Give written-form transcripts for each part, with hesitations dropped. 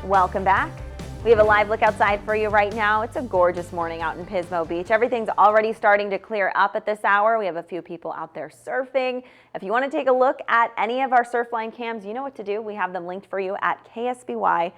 Welcome back. We have a live look outside for you right now. It's a gorgeous morning out in Pismo Beach. Everything's already starting to clear up at this hour. We have a few people out there surfing. If you want to take a look at any of our Surfline cams, you know what to do. We have them linked for you at ksby.com.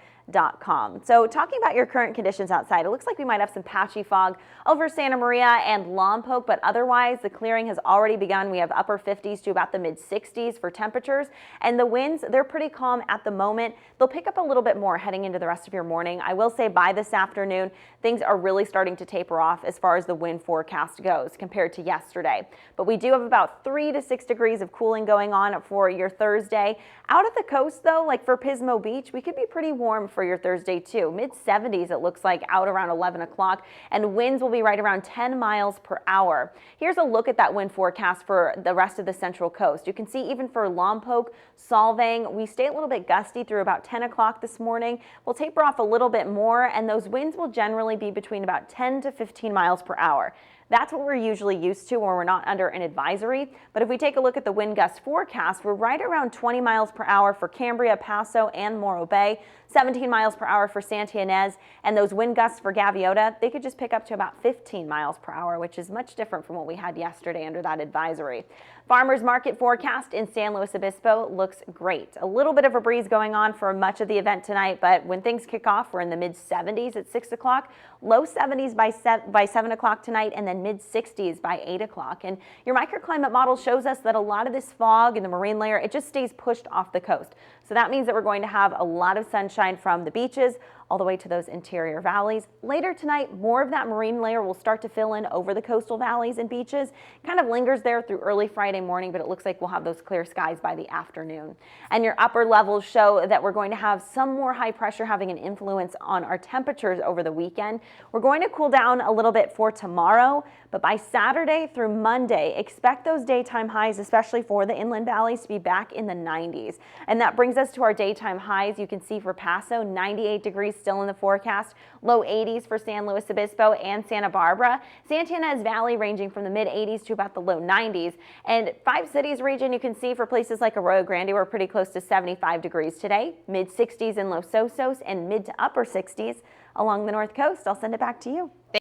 So talking about your current conditions outside, it looks like we might have some patchy fog over Santa Maria and Lompoc, but otherwise the clearing has already begun. We have upper 50s to about the mid 60s for temperatures, and the winds, they're pretty calm at the moment. They'll pick up a little bit more heading into the rest of your morning. I will say by this afternoon, things are really starting to taper off as far as the wind forecast goes compared to yesterday. But we do have about 3 to 6 degrees of cooling going on for your Thursday. Out at the coast though, like for Pismo Beach, we could be pretty warm for your Thursday too. Mid 70s it looks like out around 11 o'clock, and winds will be right around 10 miles per hour. Here's a look at that wind forecast for the rest of the Central Coast. You can see even for Lompoc, Solvang, we stay a little bit gusty through about 10 o'clock this morning. We'll taper off a little bit more, and those winds will generally be between about 10 to 15 miles per hour. That's what we're usually used to when we're not under an advisory. But if we take a look at the wind gust forecast, we're right around 20 miles per hour for Cambria, Paso, and Morro Bay, 17 miles per hour for Santa Ynez, and those wind gusts for Gaviota, they could just pick up to about 15 miles per hour, which is much different from what we had yesterday under that advisory. Farmers market forecast in San Luis Obispo looks great. A little bit of a breeze going on for much of the event tonight, but when things kick off, we're in the mid 70s at 6 o'clock, low 70s by 7 o'clock tonight, and then mid 60s by 8 o'clock. And your microclimate model shows us that a lot of this fog and the marine layer, it just stays pushed off the coast. So that means that we're going to have a lot of sunshine from the beaches all the way to those interior valleys. Later tonight, more of that marine layer will start to fill in over the coastal valleys and beaches. Kind of lingers there through early Friday morning, but it looks like we'll have those clear skies by the afternoon. And your upper levels show that we're going to have some more high pressure having an influence on our temperatures over the weekend. We're going to cool down a little bit for tomorrow, but by Saturday through Monday, expect those daytime highs, especially for the inland valleys, to be back in the 90s. And that brings us to our daytime highs. You can see for Paso, 98 degrees still in the forecast, low 80s for San Luis Obispo and Santa Barbara. Santa Ynez Valley ranging from the mid 80s to about the low 90s. And 5 cities region, you can see for places like Arroyo Grande, we're pretty close to 75 degrees today, mid 60s in Los Osos, and mid to upper 60s along the north coast. I'll send it back to you.